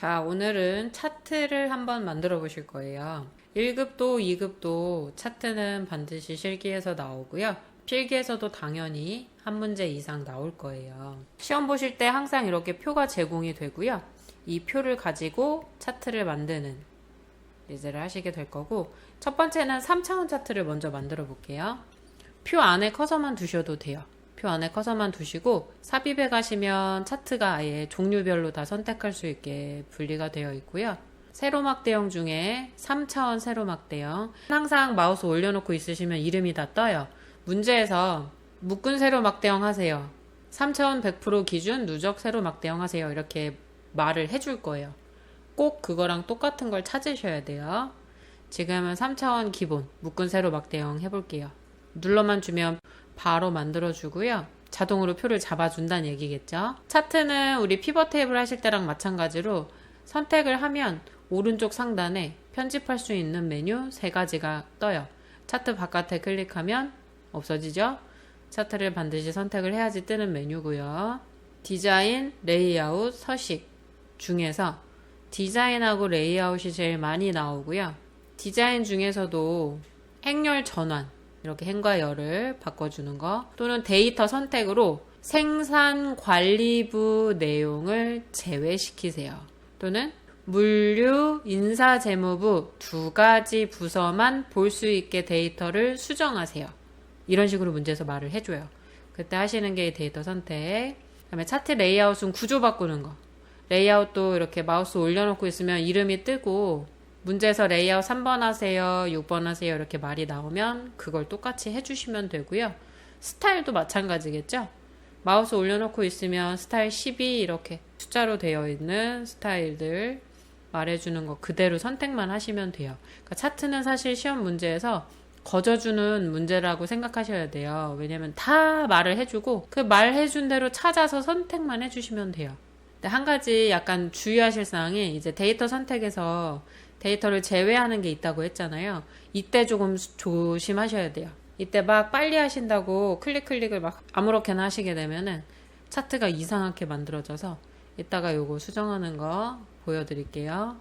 자, 오늘은 차트를 한번 만들어 보실 거예요. 1급도 2급도 차트는 반드시 실기에서 나오고요. 필기에서도 당연히 한 문제 이상 나올 거예요. 시험 보실 때 항상 이렇게 표가 제공이 되고요. 이 표를 가지고 차트를 만드는 예제를 하시게 될 거고, 첫 번째는 3차원 차트를 먼저 만들어 볼게요. 표 안에 커서만 두셔도 돼요. 표 안에 커서만 두시고 삽입해 가시면 차트가 아예 종류별로 다 선택할 수 있게 분리가 되어 있고요. 세로막대형 중에 3차원 세로막대형, 항상 마우스 올려놓고 있으시면 이름이 다 떠요. 문제에서 묶은 세로막대형 하세요, 3차원 100% 기준 누적 세로막대형 하세요, 이렇게 말을 해줄 거예요. 꼭 그거랑 똑같은 걸 찾으셔야 돼요. 지금은 3차원 기본 묶은 세로막대형 해볼게요. 눌러만 주면 바로 만들어주고요. 자동으로 표를 잡아준다는 얘기겠죠. 차트는 우리 피벗 테이블 하실 때랑 마찬가지로 선택을 하면 오른쪽 상단에 편집할 수 있는 메뉴 3가지가 떠요. 차트 바깥에 클릭하면 없어지죠. 차트를 반드시 선택을 해야지 뜨는 메뉴고요. 디자인, 레이아웃, 서식 중에서 디자인하고 레이아웃이 제일 많이 나오고요. 디자인 중에서도 행렬 전환, 이렇게 행과 열을 바꿔주는 거, 또는 데이터 선택으로 생산관리부 내용을 제외시키세요. 또는 물류, 인사재무부 2가지 부서만 볼 수 있게 데이터를 수정하세요. 이런 식으로 문제에서 말을 해줘요. 그때 하시는 게 데이터 선택. 그다음에 차트 레이아웃은 구조 바꾸는 거. 레이아웃도 이렇게 마우스 올려놓고 있으면 이름이 뜨고, 문제에서 레이아웃 3번 하세요, 6번 하세요 이렇게 말이 나오면 그걸 똑같이 해주시면 되고요. 스타일도 마찬가지겠죠. 마우스 올려놓고 있으면 스타일 12 이렇게 숫자로 되어 있는 스타일들 말해주는 거 그대로 선택만 하시면 돼요. 그러니까 차트는 사실 시험 문제에서 거저주는 문제라고 생각하셔야 돼요. 왜냐면 다 말을 해주고 그 말해준 대로 찾아서 선택만 해주시면 돼요. 근데 한 가지 약간 주의하실 사항이, 이제 데이터 선택에서 데이터를 제외하는 게 있다고 했잖아요. 이때 조금 조심하셔야 돼요. 이때 막 빨리 하신다고 클릭을 막 아무렇게나 하시게 되면은 차트가 이상하게 만들어져서, 이따가 요거 수정하는 거 보여드릴게요.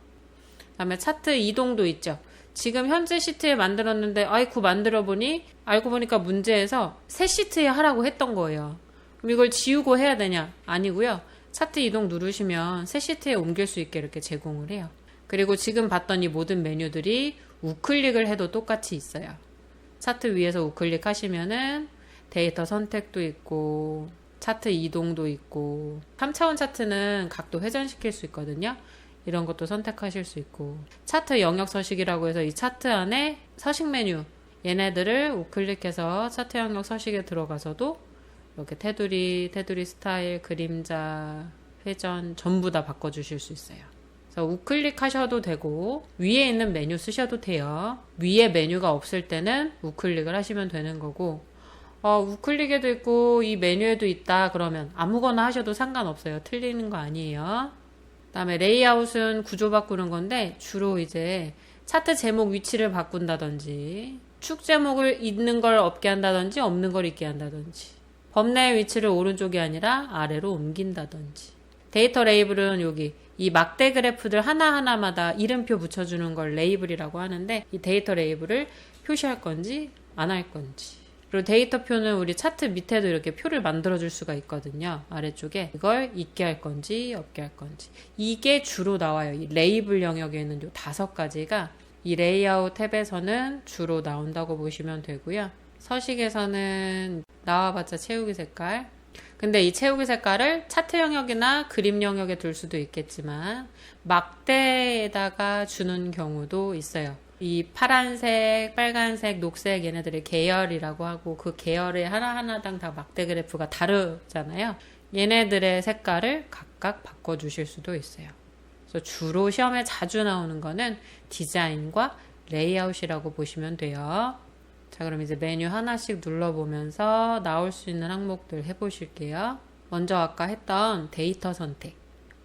그다음에 차트 이동도 있죠. 지금 현재 시트에 만들었는데 아이쿠 만들어보니 알고 보니까 문제에서 새 시트에 하라고 했던 거예요. 그럼 이걸 지우고 해야 되냐? 아니고요. 차트 이동 누르시면 새 시트에 옮길 수 있게 이렇게 제공을 해요. 그리고 지금 봤던 이 모든 메뉴들이 우클릭을 해도 똑같이 있어요. 차트 위에서 우클릭 하시면은 데이터 선택도 있고 차트 이동도 있고, 3차원 차트는 각도 회전시킬 수 있거든요. 이런 것도 선택하실 수 있고, 차트 영역 서식이라고 해서 이 차트 안에 서식 메뉴, 얘네들을 우클릭해서 차트 영역 서식에 들어가서도 이렇게 테두리 스타일, 그림자, 회전 전부 다 바꿔주실 수 있어요. 그래서 우클릭 하셔도 되고 위에 있는 메뉴 쓰셔도 돼요. 위에 메뉴가 없을 때는 우클릭을 하시면 되는 거고, 우클릭에도 있고 이 메뉴에도 있다 그러면 아무거나 하셔도 상관없어요. 틀리는 거 아니에요. 그다음에 레이아웃은 구조 바꾸는 건데, 주로 이제 차트 제목 위치를 바꾼다든지, 축 제목을 있는 걸 없게 한다든지 없는 걸 있게 한다든지, 범례의 위치를 오른쪽이 아니라 아래로 옮긴다든지. 데이터 레이블은 여기 이 막대 그래프들 하나하나마다 이름표 붙여주는 걸 레이블이라고 하는데, 이 데이터 레이블을 표시할 건지 안 할 건지. 그리고 데이터표는 우리 차트 밑에도 이렇게 표를 만들어줄 수가 있거든요. 아래쪽에 이걸 있게 할 건지 없게 할 건지. 이게 주로 나와요. 이 레이블 영역에 있는 요 5가지가 이 레이아웃 탭에서는 주로 나온다고 보시면 되고요. 서식에서는 나와봤자 채우기 색깔. 근데 이 채우기 색깔을 차트 영역이나 그림 영역에 둘 수도 있겠지만 막대에다가 주는 경우도 있어요. 이 파란색, 빨간색, 녹색 얘네들의 계열이라고 하고, 그 계열의 하나하나당 다 막대 그래프가 다르잖아요. 얘네들의 색깔을 각각 바꿔주실 수도 있어요. 그래서 주로 시험에 자주 나오는 거는 디자인과 레이아웃이라고 보시면 돼요. 자, 그럼 이제 메뉴 하나씩 눌러보면서 나올 수 있는 항목들 해보실게요. 먼저 아까 했던 데이터 선택.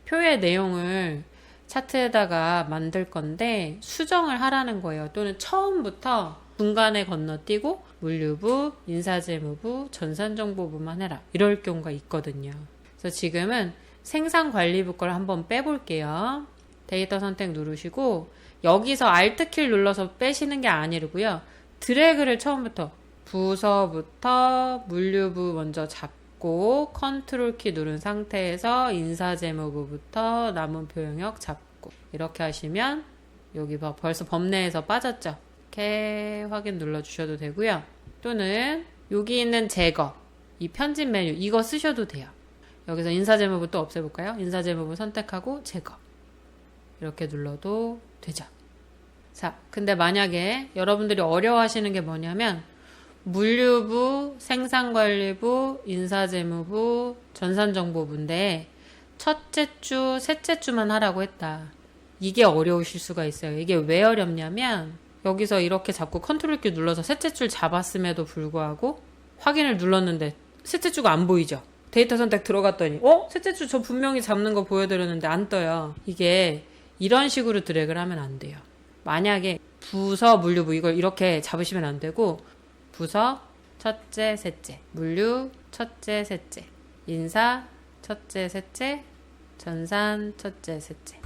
표의 내용을 차트에다가 만들 건데 수정을 하라는 거예요. 또는 처음부터 중간에 건너뛰고 물류부, 인사재무부, 전산정보부만 해라, 이럴 경우가 있거든요. 그래서 지금은 생산관리부 걸 한번 빼볼게요. 데이터 선택 누르시고 여기서 Alt키를 눌러서 빼시는 게 아니고요. 드래그를 처음부터 부서부터 물류부 먼저 잡고 컨트롤키 누른 상태에서 인사재무부부터 남은 표영역 잡고 이렇게 하시면 여기 벌써 범내에서 빠졌죠. 이렇게 확인 눌러주셔도 되고요. 또는 여기 있는 제거, 이 편집 메뉴 이거 쓰셔도 돼요. 여기서 인사재무부 또 없애볼까요? 인사재무부 선택하고 제거 이렇게 눌러도 되죠. 자, 근데 만약에 여러분들이 어려워하시는 게 뭐냐면 물류부, 생산관리부, 인사재무부, 전산정보부인데 첫째 주, 셋째 주만 하라고 했다. 이게 어려우실 수가 있어요. 이게 왜 어렵냐면 여기서 이렇게 잡고 컨트롤키 눌러서 셋째 줄 잡았음에도 불구하고 확인을 눌렀는데 셋째 주가 안 보이죠. 데이터 선택 들어갔더니 셋째 주 저 분명히 잡는 거 보여드렸는데 안 떠요. 이게 이런 식으로 드래그를 하면 안 돼요. 만약에 부서, 물류부 이걸 이렇게 잡으시면 안 되고 부서, 첫째, 셋째, 물류, 첫째, 셋째, 인사, 첫째, 셋째, 전산, 첫째, 셋째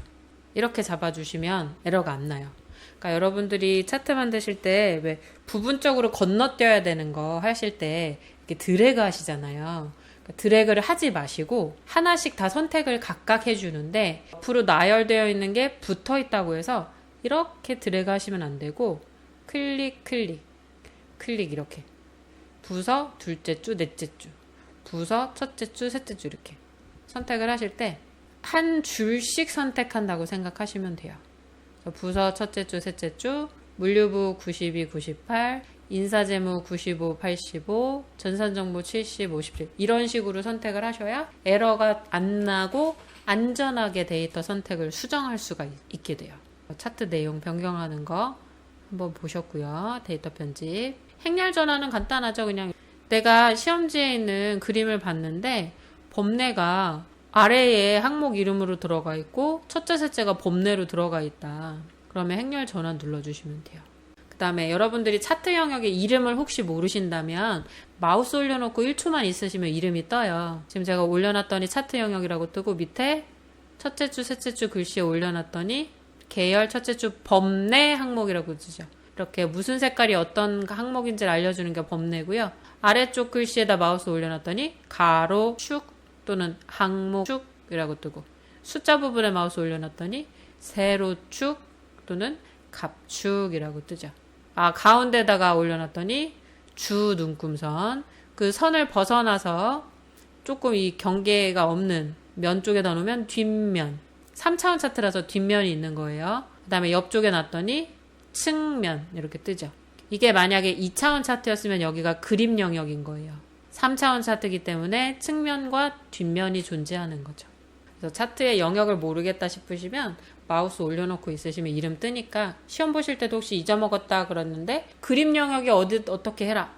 이렇게 잡아주시면 에러가 안 나요. 그러니까 여러분들이 차트 만드실 때 왜 부분적으로 건너뛰어야 되는 거 하실 때 이렇게 드래그 하시잖아요. 그러니까 드래그를 하지 마시고 하나씩 다 선택을 각각 해주는데 옆으로 나열되어 있는 게 붙어 있다고 해서 이렇게 드래그 하시면 안 되고 클릭 이렇게 부서 둘째 주, 넷째 주, 부서 첫째 주, 셋째 주 이렇게 선택을 하실 때 한 줄씩 선택한다고 생각하시면 돼요. 부서 첫째 주, 셋째 주, 물류부 92, 98, 인사재무 95, 85, 전산정보 70, 57 이런 식으로 선택을 하셔야 에러가 안 나고 안전하게 데이터 선택을 수정할 수가 있게 돼요. 차트 내용 변경하는 거 한번 보셨고요. 데이터 편집. 행렬 전환은 간단하죠. 그냥 내가 시험지에 있는 그림을 봤는데 범내가 아래에 항목 이름으로 들어가 있고 첫째, 셋째가 범내로 들어가 있다. 그러면 행렬 전환 눌러주시면 돼요. 그 다음에 여러분들이 차트 영역의 이름을 혹시 모르신다면 마우스 올려놓고 1초만 있으시면 이름이 떠요. 지금 제가 올려놨더니 차트 영역이라고 뜨고 밑에 첫째 주, 셋째 주 글씨에 올려놨더니 계열 첫째 주 범내 항목이라고 뜨죠. 이렇게 무슨 색깔이 어떤 항목인지를 알려주는 게 범내고요. 아래쪽 글씨에다 마우스 올려놨더니 가로, 축 또는 항목 축이라고 뜨고 숫자 부분에 마우스 올려놨더니 세로축 또는 갑축이라고 뜨죠. 가운데다가 올려놨더니 주 눈금선 그 선을 벗어나서 조금 이 경계가 없는 면 쪽에다 놓으면 뒷면 3차원 차트라서 뒷면이 있는 거예요. 그 다음에 옆쪽에 놨더니 측면 이렇게 뜨죠. 이게 만약에 2차원 차트였으면 여기가 그림 영역인 거예요. 3차원 차트이기 때문에 측면과 뒷면이 존재하는 거죠. 그래서 차트의 영역을 모르겠다 싶으시면 마우스 올려놓고 있으시면 이름 뜨니까 시험 보실 때도 혹시 잊어먹었다 그러는데 그림 영역이 어떻게 해라,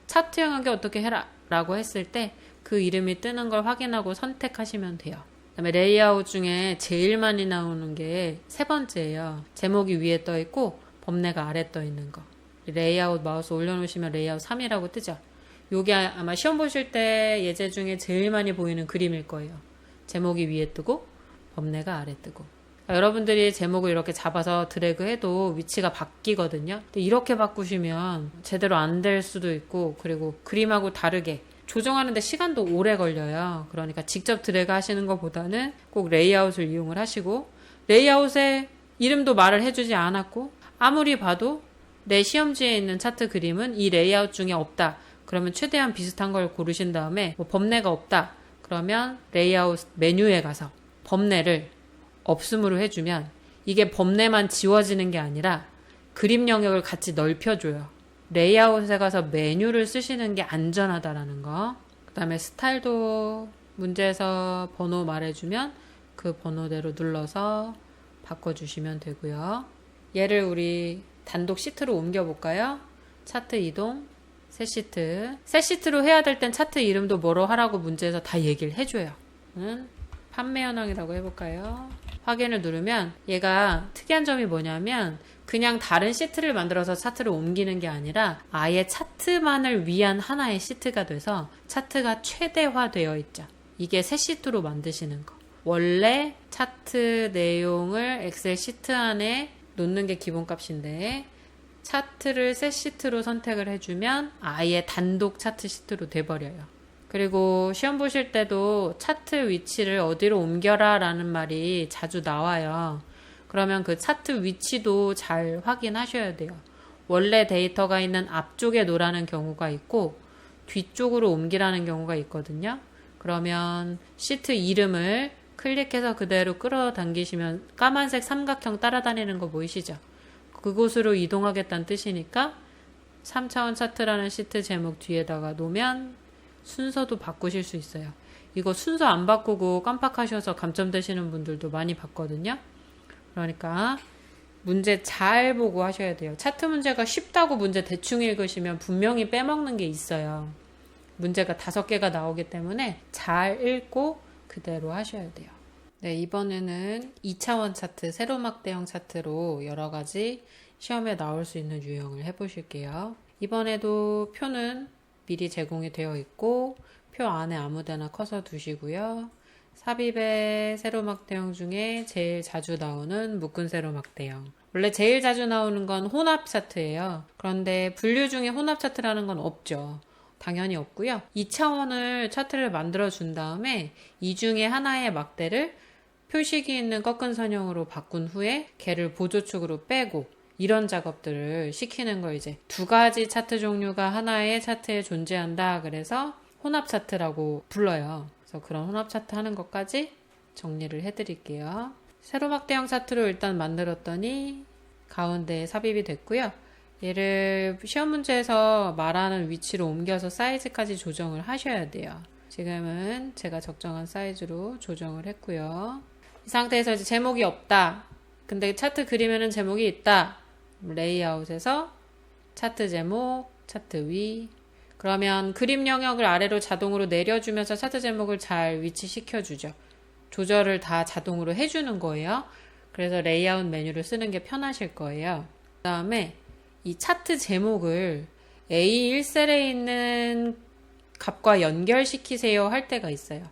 차트 영역이 어떻게 해라 라고 했을 때 그 이름이 뜨는 걸 확인하고 선택하시면 돼요. 그다음에 레이아웃 중에 제일 많이 나오는 게 세 번째예요. 제목이 위에 떠 있고 범내가 아래 떠 있는 거. 레이아웃 마우스 올려놓으시면 레이아웃 3이라고 뜨죠. 요게 아마 시험 보실 때 예제 중에 제일 많이 보이는 그림일 거예요. 제목이 위에 뜨고 범내가 아래 뜨고. 그러니까 여러분들이 제목을 이렇게 잡아서 드래그 해도 위치가 바뀌거든요. 근데 이렇게 바꾸시면 제대로 안 될 수도 있고 그리고 그림하고 다르게 조정하는데 시간도 오래 걸려요. 그러니까 직접 드래그 하시는 것보다는 꼭 레이아웃을 이용을 하시고 레이아웃에 이름도 말을 해주지 않았고 아무리 봐도 내 시험지에 있는 차트 그림은 이 레이아웃 중에 없다. 그러면 최대한 비슷한 걸 고르신 다음에 범내가 없다. 그러면 레이아웃 메뉴에 가서 범내를 없음으로 해주면 이게 범내만 지워지는 게 아니라 그림 영역을 같이 넓혀줘요. 레이아웃에 가서 메뉴를 쓰시는 게 안전하다라는 거. 그 다음에 스타일도 문제에서 번호 말해주면 그 번호대로 눌러서 바꿔주시면 되고요. 얘를 우리 단독 시트로 옮겨볼까요? 차트 이동. 새 시트로 해야 될 땐 차트 이름도 뭐로 하라고 문제에서 다 얘기를 해줘요. 판매 현황이라고 해볼까요? 확인을 누르면 얘가 특이한 점이 뭐냐면 그냥 다른 시트를 만들어서 차트를 옮기는 게 아니라 아예 차트만을 위한 하나의 시트가 돼서 차트가 최대화되어 있죠. 이게 새 시트로 만드시는 거. 원래 차트 내용을 엑셀 시트 안에 놓는 게 기본값인데 차트를 셋 시트로 선택을 해주면 아예 단독 차트 시트로 돼버려요. 그리고 시험 보실 때도 차트 위치를 어디로 옮겨라 라는 말이 자주 나와요. 그러면 그 차트 위치도 잘 확인하셔야 돼요. 원래 데이터가 있는 앞쪽에 놓으라는 경우가 있고 뒤쪽으로 옮기라는 경우가 있거든요. 그러면 시트 이름을 클릭해서 그대로 끌어당기시면 까만색 삼각형 따라다니는 거 보이시죠? 그곳으로 이동하겠다는 뜻이니까 3차원 차트라는 시트 제목 뒤에다가 놓으면 순서도 바꾸실 수 있어요. 이거 순서 안 바꾸고 깜빡하셔서 감점되시는 분들도 많이 봤거든요. 그러니까 문제 잘 보고 하셔야 돼요. 차트 문제가 쉽다고 문제 대충 읽으시면 분명히 빼먹는 게 있어요. 문제가 5개가 나오기 때문에 잘 읽고 그대로 하셔야 돼요. 네, 이번에는 2차원 차트, 세로막대형 차트로 여러 가지 시험에 나올 수 있는 유형을 해보실게요. 이번에도 표는 미리 제공이 되어 있고 표 안에 아무데나 커서 두시고요. 삽입의 세로막대형 중에 제일 자주 나오는 묶은 세로막대형. 원래 제일 자주 나오는 건 혼합 차트예요. 그런데 분류 중에 혼합 차트라는 건 없죠. 당연히 없고요. 2차원을 차트를 만들어 준 다음에 이 중에 하나의 막대를 표식이 있는 꺾은 선형으로 바꾼 후에 걔를 보조축으로 빼고 이런 작업들을 시키는 걸 이제 2가지 차트 종류가 하나의 차트에 존재한다. 그래서 혼합 차트라고 불러요. 그래서 그런 혼합 차트 하는 것까지 정리를 해드릴게요. 세로막대형 차트로 일단 만들었더니 가운데에 삽입이 됐고요. 얘를 시험 문제에서 말하는 위치로 옮겨서 사이즈까지 조정을 하셔야 돼요. 지금은 제가 적정한 사이즈로 조정을 했고요. 이 상태에서 이제 제목이 없다. 근데 차트 그리면은 제목이 있다. 레이아웃에서 차트 제목, 차트 위. 그러면 그림 영역을 아래로 자동으로 내려주면서 차트 제목을 잘 위치시켜주죠. 조절을 다 자동으로 해주는 거예요. 그래서 레이아웃 메뉴를 쓰는 게 편하실 거예요. 그 다음에 이 차트 제목을 A1셀에 있는 값과 연결시키세요 할 때가 있어요.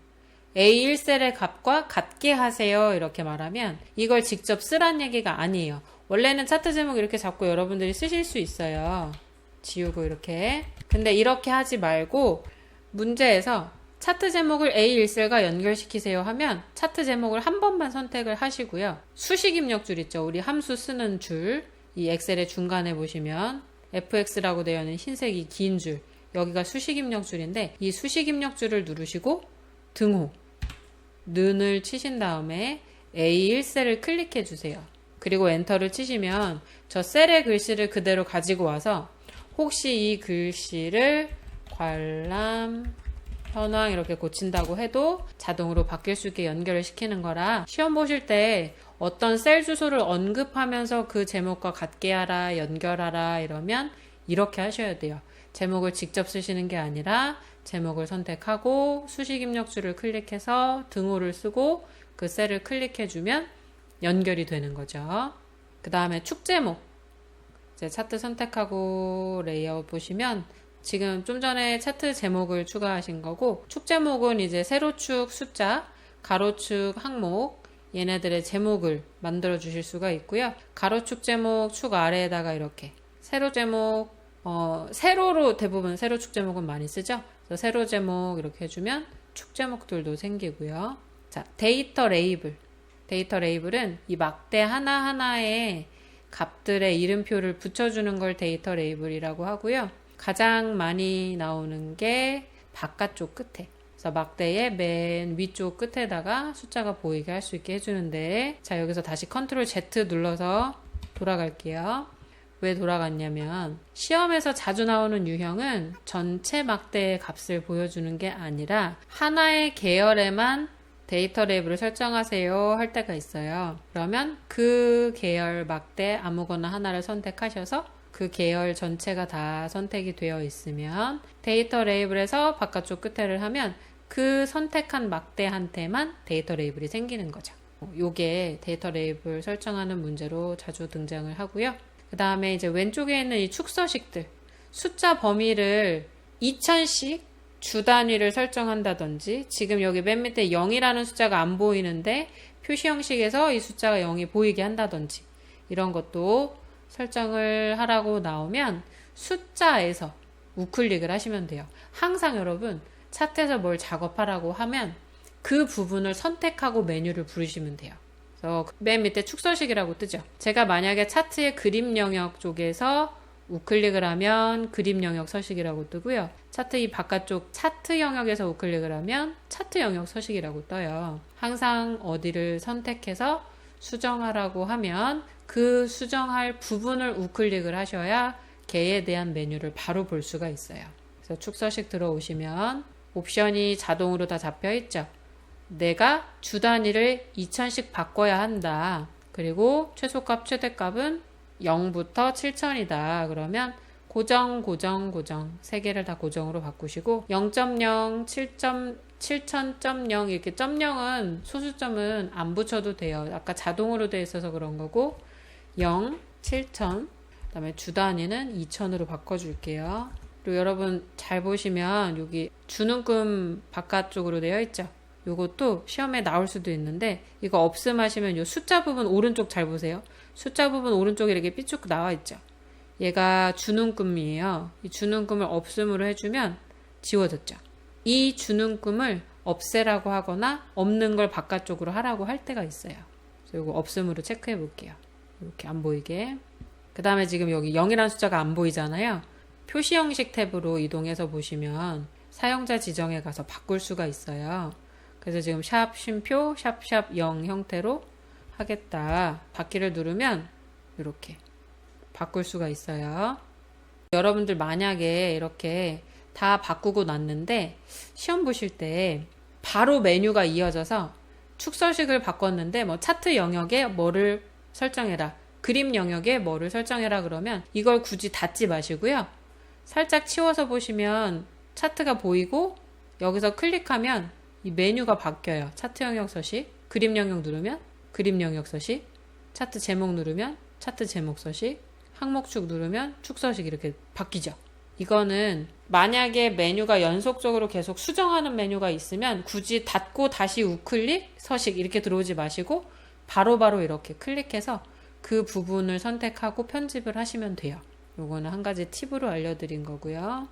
A1셀의 값과 같게 하세요 이렇게 말하면 이걸 직접 쓰란 얘기가 아니에요. 원래는 차트 제목 이렇게 잡고 여러분들이 쓰실 수 있어요. 지우고 이렇게. 근데 이렇게 하지 말고 문제에서 차트 제목을 A1셀과 연결시키세요 하면 차트 제목을 한 번만 선택을 하시고요. 수식 입력줄 있죠. 우리 함수 쓰는 줄. 이 엑셀의 중간에 보시면 fx라고 되어 있는 흰색이 긴 줄. 여기가 수식 입력줄인데 이 수식 입력줄을 누르시고 등호, 는을 치신 다음에 A1셀을 클릭해 주세요. 그리고 엔터를 치시면 저 셀의 글씨를 그대로 가지고 와서 혹시 이 글씨를 관람, 현황 이렇게 고친다고 해도 자동으로 바뀔 수 있게 연결을 시키는 거라 시험 보실 때 어떤 셀 주소를 언급하면서 그 제목과 같게 하라, 연결하라 이러면 이렇게 하셔야 돼요. 제목을 직접 쓰시는 게 아니라 제목을 선택하고 수식 입력줄을 클릭해서 등호를 쓰고 그 셀을 클릭해주면 연결이 되는 거죠. 그 다음에 축 제목. 이제 차트 선택하고 레이아웃 보시면 지금 좀 전에 차트 제목을 추가하신 거고 축 제목은 이제 세로축 숫자, 가로축 항목 얘네들의 제목을 만들어 주실 수가 있고요. 가로축 제목 축 아래에다가 이렇게 세로 제목 세로로 대부분 세로축 제목은 많이 쓰죠. 그래서 세로 제목 이렇게 해주면 축 제목들도 생기고요. 자, 데이터 레이블. 데이터 레이블은 이 막대 하나하나에 값들의 이름표를 붙여주는 걸 데이터 레이블이라고 하고요. 가장 많이 나오는 게 바깥쪽 끝에. 그래서 막대의 맨 위쪽 끝에다가 숫자가 보이게 할 수 있게 해주는데 자, 여기서 다시 컨트롤 Z 눌러서 돌아갈게요. 왜 돌아갔냐면 시험에서 자주 나오는 유형은 전체 막대의 값을 보여주는 게 아니라 하나의 계열에만 데이터 레이블을 설정하세요 할 때가 있어요. 그러면 그 계열 막대 아무거나 하나를 선택하셔서 그 계열 전체가 다 선택이 되어 있으면 데이터 레이블에서 바깥쪽 끝에를 하면 그 선택한 막대한테만 데이터 레이블이 생기는 거죠. 요게 데이터 레이블 설정하는 문제로 자주 등장을 하고요. 그 다음에 이제 왼쪽에 있는 이 축서식들 숫자 범위를 2000씩 주 단위를 설정한다든지, 지금 여기 맨 밑에 0이라는 숫자가 안 보이는데 표시 형식에서 이 숫자가 0이 보이게 한다든지, 이런 것도 설정을 하라고 나오면 숫자에서 우클릭을 하시면 돼요. 항상 여러분 차트에서 뭘 작업하라고 하면 그 부분을 선택하고 메뉴를 부르시면 돼요. 그래서 맨 밑에 축서식이라고 뜨죠. 제가 만약에 차트의 그림 영역 쪽에서 우클릭을 하면 그림 영역 서식이라고 뜨고요. 차트 이 바깥쪽 차트 영역에서 우클릭을 하면 차트 영역 서식이라고 떠요. 항상 어디를 선택해서 수정하라고 하면 그 수정할 부분을 우클릭을 하셔야 개에 대한 메뉴를 바로 볼 수가 있어요. 그래서 축서식 들어오시면 옵션이 자동으로 다 잡혀 있죠. 내가 주 단위를 2000씩 바꿔야 한다. 그리고 최소값, 최대값은 0부터 7000이다. 그러면 고정, 고정, 고정. 세 개를 다 고정으로 바꾸시고 0.0, 7000.0 이렇게 점 0은 소수점은 안 붙여도 돼요. 아까 자동으로 돼 있어서 그런 거고 0, 7000 그다음에 주 단위는 2000으로 바꿔줄게요. 그리고 여러분 잘 보시면 여기 주눈금 바깥쪽으로 되어 있죠. 요것도 시험에 나올 수도 있는데 이거 없음 하시면 요 숫자 부분 오른쪽 잘 보세요. 숫자 부분 오른쪽에 이렇게 삐쭉 나와 있죠. 얘가 주눈금이에요. 이 주눈금을 없음으로 해주면 지워졌죠. 이 주눈금을 없애라고 하거나 없는 걸 바깥쪽으로 하라고 할 때가 있어요. 그래서 이거 없음으로 체크해 볼게요. 이렇게 안 보이게. 그 다음에 지금 여기 0이라는 숫자가 안 보이잖아요. 표시 형식 탭으로 이동해서 보시면 사용자 지정에 가서 바꿀 수가 있어요. 그래서 지금 샵 쉼표 샵샵 0 형태로 하겠다. 받기를 누르면 이렇게 바꿀 수가 있어요. 여러분들 만약에 이렇게 다 바꾸고 났는데 시험 보실 때 바로 메뉴가 이어져서 축서식을 바꿨는데 뭐 차트 영역에 뭐를 설정해라. 그림 영역에 뭐를 설정해라 그러면 이걸 굳이 닫지 마시고요. 살짝 치워서 보시면 차트가 보이고 여기서 클릭하면 이 메뉴가 바뀌어요. 차트 영역 서식, 그림 영역 누르면 그림 영역 서식, 차트 제목 누르면 차트 제목 서식, 항목축 누르면 축 서식 이렇게 바뀌죠. 이거는 만약에 메뉴가 연속적으로 계속 수정하는 메뉴가 있으면 굳이 닫고 다시 우클릭, 서식 이렇게 들어오지 마시고 바로바로 이렇게 클릭해서 그 부분을 선택하고 편집을 하시면 돼요. 요거는 한 가지 팁으로 알려드린 거고요.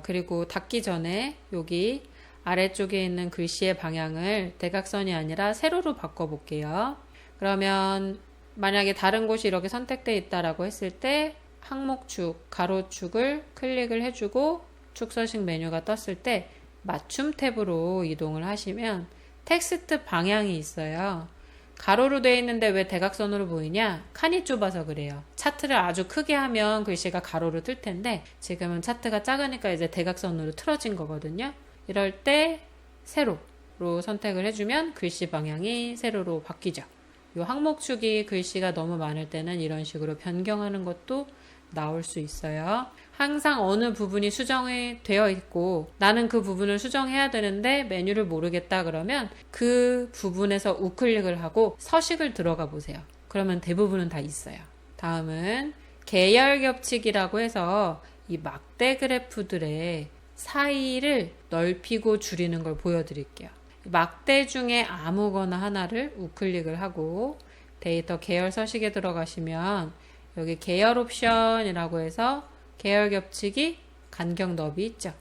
그리고 닫기 전에 여기 아래쪽에 있는 글씨의 방향을 대각선이 아니라 세로로 바꿔볼게요. 그러면 만약에 다른 곳이 이렇게 선택되어 있다라고 했을 때 항목축, 가로축을 클릭을 해주고 축서식 메뉴가 떴을 때 맞춤 탭으로 이동을 하시면 텍스트 방향이 있어요. 가로로 되어 있는데 왜 대각선으로 보이냐? 칸이 좁아서 그래요. 차트를 아주 크게 하면 글씨가 가로로 뜰 텐데 지금은 차트가 작으니까 이제 대각선으로 틀어진 거거든요. 이럴 때 세로로 선택을 해주면 글씨 방향이 세로로 바뀌죠. 이 항목축이 글씨가 너무 많을 때는 이런 식으로 변경하는 것도 나올 수 있어요. 항상 어느 부분이 수정이 되어 있고 나는 그 부분을 수정해야 되는데 메뉴를 모르겠다 그러면 그 부분에서 우클릭을 하고 서식을 들어가 보세요. 그러면 대부분은 다 있어요. 다음은 계열 겹치기라고 해서 이 막대 그래프들의 사이를 넓히고 줄이는 걸 보여드릴게요. 막대 중에 아무거나 하나를 우클릭을 하고 데이터 계열 서식에 들어가시면 여기 계열 옵션이라고 해서 계열 겹치기 간격 너비 있죠.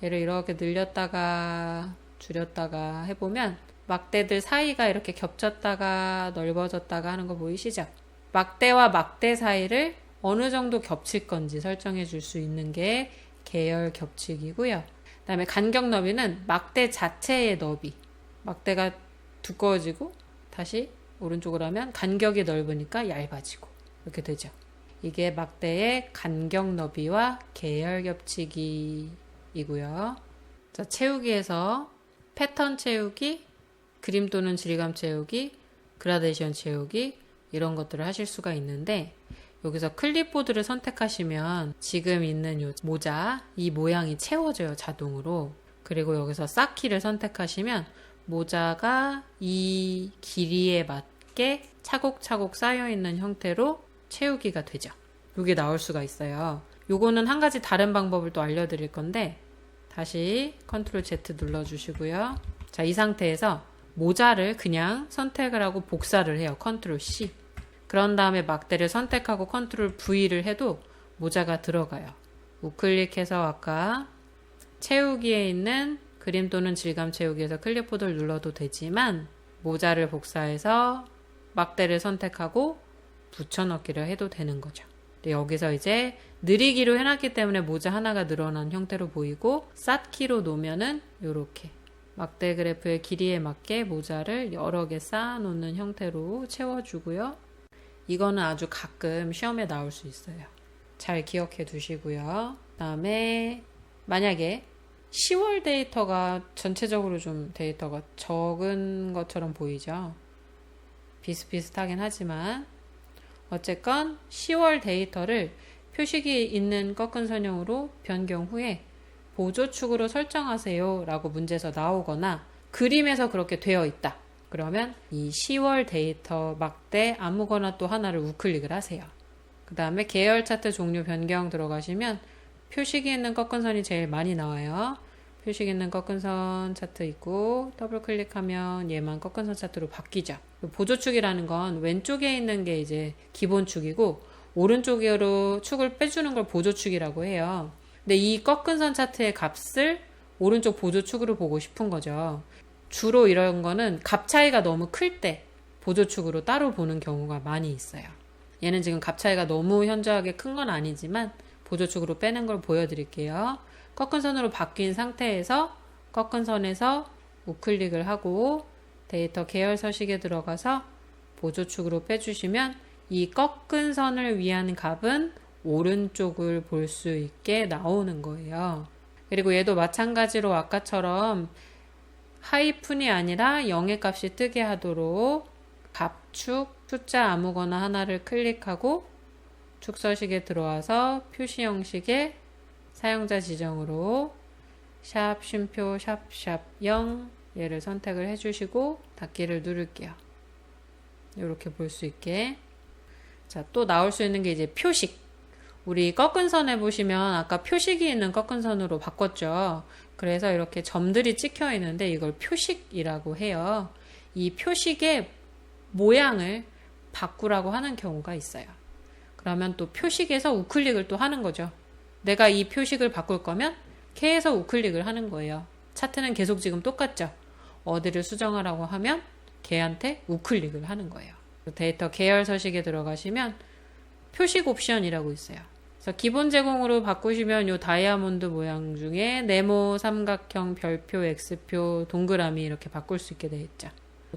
얘를 이렇게 늘렸다가 줄였다가 해보면 막대들 사이가 이렇게 겹쳤다가 넓어졌다가 하는 거 보이시죠? 막대와 막대 사이를 어느 정도 겹칠 건지 설정해 줄 수 있는 게 계열 겹치기고요. 그 다음에 간격 너비는 막대 자체의 너비. 막대가 두꺼워지고 다시 오른쪽으로 하면 간격이 넓으니까 얇아지고 이렇게 되죠. 이게 막대의 간격 너비와 계열 겹치기이고요. 자, 채우기에서 패턴 채우기, 그림 또는 질감 채우기, 그라데이션 채우기 이런 것들을 하실 수가 있는데 여기서 클립보드를 선택하시면 지금 있는 요 모자 이 모양이 채워져요. 자동으로. 그리고 여기서 쌓기를 선택하시면 모자가 이 길이에 맞게 차곡차곡 쌓여있는 형태로 채우기가 되죠. 이게 나올 수가 있어요. 요거는 한 가지 다른 방법을 또 알려드릴 건데 다시 컨트롤 Z 눌러주시고요. 자, 이 상태에서 모자를 그냥 선택을 하고 복사를 해요. 컨트롤 C. 그런 다음에 막대를 선택하고 컨트롤 V를 해도 모자가 들어가요. 우클릭해서 아까 채우기에 있는 그림 또는 질감 채우기에서 클립보드를 눌러도 되지만 모자를 복사해서 막대를 선택하고 붙여넣기를 해도 되는 거죠. 여기서 이제 느리기로 해놨기 때문에 모자 하나가 늘어난 형태로 보이고 쌓기로 놓으면은 이렇게 막대 그래프의 길이에 맞게 모자를 여러 개 쌓아놓는 형태로 채워주고요. 이거는 아주 가끔 시험에 나올 수 있어요. 잘 기억해 두시고요. 그 다음에 만약에 10월 데이터가 전체적으로 좀 데이터가 적은 것처럼 보이죠. 비슷비슷하긴 하지만 어쨌건 10월 데이터를 표식이 있는 꺾은 선형으로 변경 후에 보조축으로 설정하세요 라고 문제에서 나오거나 그림에서 그렇게 되어 있다. 그러면 이 10월 데이터 막대 아무거나 또 하나를 우클릭을 하세요. 그 다음에 계열 차트 종류 변경 들어가시면 표식이 있는 꺾은 선이 제일 많이 나와요. 표식 있는 꺾은 선 차트 있고 더블 클릭하면 얘만 꺾은 선 차트로 바뀌죠. 보조축이라는 건 왼쪽에 있는 게 이제 기본축이고 오른쪽으로 축을 빼주는 걸 보조축이라고 해요. 근데 이 꺾은 선 차트의 값을 오른쪽 보조축으로 보고 싶은 거죠. 주로 이런 거는 값 차이가 너무 클 때 보조축으로 따로 보는 경우가 많이 있어요. 얘는 지금 값 차이가 너무 현저하게 큰 건 아니지만 보조축으로 빼는 걸 보여드릴게요. 꺾은 선으로 바뀐 상태에서 꺾은 선에서 우클릭을 하고 데이터 계열 서식에 들어가서 보조축으로 빼주시면 이 꺾은 선을 위한 값은 오른쪽을 볼 수 있게 나오는 거예요. 그리고 얘도 마찬가지로 아까처럼 하이픈이 아니라 0의 값이 뜨게 하도록 값축 숫자 아무거나 하나를 클릭하고 축서식에 들어와서 표시 형식의 사용자 지정으로 샵 쉼표 샵샵 0 얘를 선택을 해주시고 닫기를 누를게요. 이렇게 볼 수 있게. 자, 또 나올 수 있는 게 이제 표식. 우리 꺾은 선에 보시면 아까 표식이 있는 꺾은 선으로 바꿨죠. 그래서 이렇게 점들이 찍혀 있는데 이걸 표식이라고 해요. 이 표식의 모양을 바꾸라고 하는 경우가 있어요. 그러면 또 표식에서 우클릭을 또 하는 거죠. 내가 이 표식을 바꿀 거면 K에서 우클릭을 하는 거예요. 차트는 계속 지금 똑같죠. 어디를 수정하라고 하면 걔한테 우클릭을 하는 거예요. 데이터 계열 서식에 들어가시면 표식 옵션이라고 있어요. 그래서 기본 제공으로 바꾸시면 이 다이아몬드 모양 중에 네모, 삼각형, 별표, X표, 동그라미 이렇게 바꿀 수 있게 되어 있죠.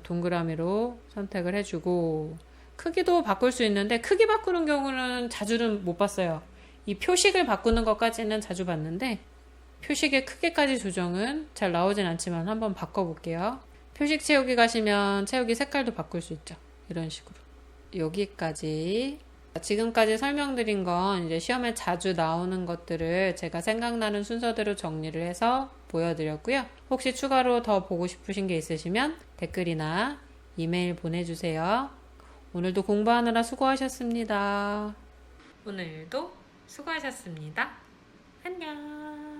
동그라미로 선택을 해주고 크기도 바꿀 수 있는데 크기 바꾸는 경우는 자주는 못 봤어요. 이 표식을 바꾸는 것까지는 자주 봤는데 표식의 크기까지 조정은 잘 나오진 않지만 한번 바꿔볼게요. 표식 채우기 가시면 채우기 색깔도 바꿀 수 있죠. 이런 식으로. 여기까지. 지금까지 설명드린 건 이제 시험에 자주 나오는 것들을 제가 생각나는 순서대로 정리를 해서 보여드렸고요. 혹시 추가로 더 보고 싶으신 게 있으시면 댓글이나 이메일 보내주세요. 오늘도 공부하느라 수고하셨습니다. 오늘도 수고하셨습니다. 안녕.